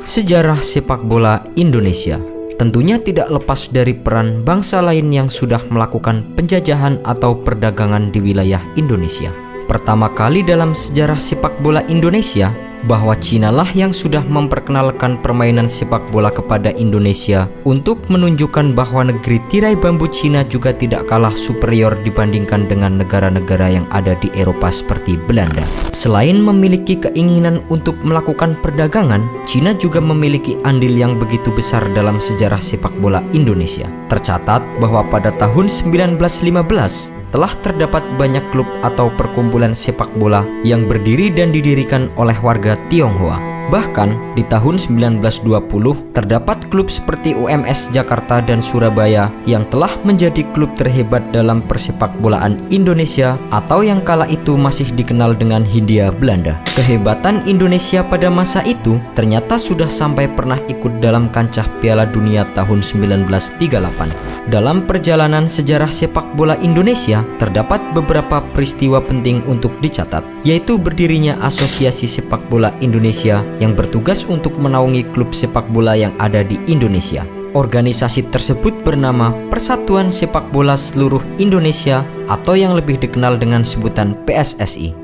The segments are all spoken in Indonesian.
Sejarah sepak bola Indonesia tentunya tidak lepas dari peran bangsa lain yang sudah melakukan penjajahan atau perdagangan di wilayah Indonesia. Pertama kali dalam sejarah sepak bola Indonesia, bahwa Cina lah yang sudah memperkenalkan permainan sepak bola kepada Indonesia untuk menunjukkan bahwa negeri tirai bambu Cina juga tidak kalah superior dibandingkan dengan negara-negara yang ada di Eropa seperti Belanda. Selain memiliki keinginan untuk melakukan perdagangan, Cina juga memiliki andil yang begitu besar dalam sejarah sepak bola Indonesia. Tercatat bahwa pada tahun 1915 telah terdapat banyak klub atau perkumpulan sepak bola yang berdiri dan didirikan oleh warga Tionghoa. Bahkan di tahun 1920 terdapat klub seperti UMS Jakarta dan Surabaya yang telah menjadi klub terhebat dalam persepak bolaan Indonesia atau yang kala itu masih dikenal dengan Hindia Belanda. Kehebatan Indonesia pada masa itu ternyata sudah sampai pernah ikut dalam kancah Piala Dunia tahun 1938. Dalam perjalanan sejarah sepak bola Indonesia, terdapat beberapa peristiwa penting untuk dicatat, yaitu berdirinya Asosiasi Sepak Bola Indonesia yang bertugas untuk menaungi klub sepak bola yang ada di Indonesia. Organisasi tersebut bernama Persatuan Sepak Bola Seluruh Indonesia atau yang lebih dikenal dengan sebutan PSSI.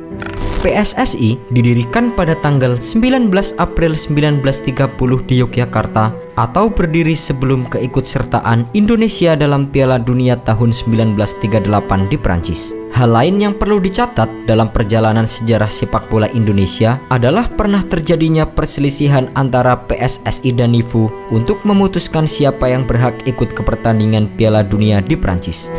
PSSI didirikan pada tanggal 19 April 1930 di Yogyakarta atau berdiri sebelum keikutsertaan Indonesia dalam Piala Dunia tahun 1938 di Prancis. Hal lain yang perlu dicatat dalam perjalanan sejarah sepak bola Indonesia adalah pernah terjadinya perselisihan antara PSSI dan NIFU untuk memutuskan siapa yang berhak ikut ke pertandingan Piala Dunia di Prancis.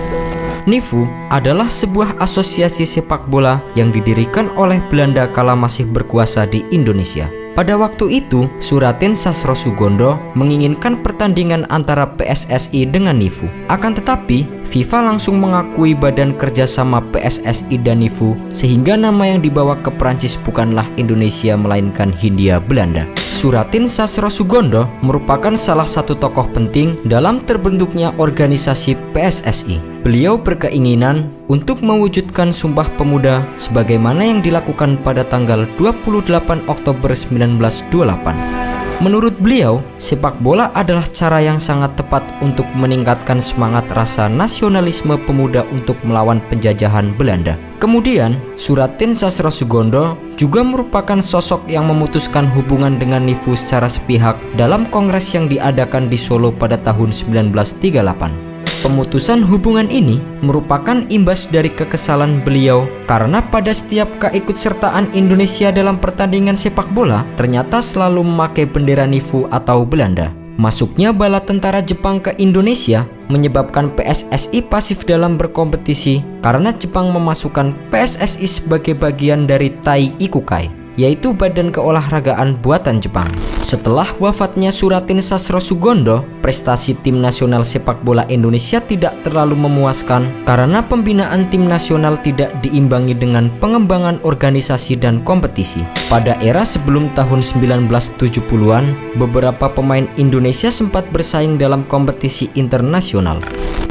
NIFU adalah sebuah asosiasi sepak bola yang didirikan oleh Belanda kala masih berkuasa di Indonesia. Pada waktu itu, Suratin Sastrosugondo menginginkan pertandingan antara PSSI dengan NIFU. Akan tetapi, FIFA langsung mengakui badan kerjasama PSSI dan NIFU sehingga nama yang dibawa ke Prancis bukanlah Indonesia melainkan Hindia Belanda. Suratin Sastrosugondo merupakan salah satu tokoh penting dalam terbentuknya organisasi PSSI. Beliau berkeinginan untuk mewujudkan Sumpah Pemuda sebagaimana yang dilakukan pada tanggal 28 Oktober 1928. Menurut beliau, sepak bola adalah cara yang sangat tepat untuk meningkatkan semangat rasa nasionalisme pemuda untuk melawan penjajahan Belanda. Kemudian, Suratin Sastrosugondo juga merupakan sosok yang memutuskan hubungan dengan NIFU secara sepihak dalam kongres yang diadakan di Solo pada tahun 1938. Pemutusan hubungan ini merupakan imbas dari kekesalan beliau karena pada setiap keikutsertaan Indonesia dalam pertandingan sepak bola ternyata selalu memakai bendera NIFU atau Belanda. Masuknya bala tentara Jepang ke Indonesia menyebabkan PSSI pasif dalam berkompetisi karena Jepang memasukkan PSSI sebagai bagian dari Tai Ikukai, yaitu badan keolahragaan buatan Jepang. Setelah wafatnya Suratin Sastrosugondo, prestasi tim nasional sepak bola Indonesia tidak terlalu memuaskan karena pembinaan tim nasional tidak diimbangi dengan pengembangan organisasi dan kompetisi. Pada era sebelum tahun 1970-an, beberapa pemain Indonesia sempat bersaing dalam kompetisi internasional.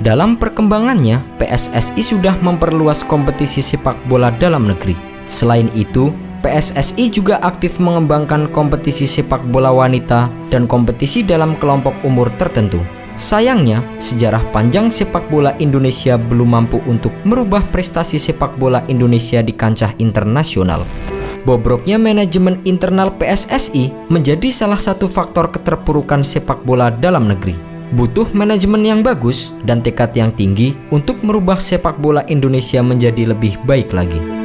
Dalam perkembangannya, PSSI sudah memperluas kompetisi sepak bola dalam negeri. Selain itu, PSSI juga aktif mengembangkan kompetisi sepak bola wanita dan kompetisi dalam kelompok umur tertentu. Sayangnya, sejarah panjang sepak bola Indonesia belum mampu untuk merubah prestasi sepak bola Indonesia di kancah internasional. Bobroknya manajemen internal PSSI menjadi salah satu faktor keterpurukan sepak bola dalam negeri. Butuh manajemen yang bagus dan tekad yang tinggi untuk merubah sepak bola Indonesia menjadi lebih baik lagi.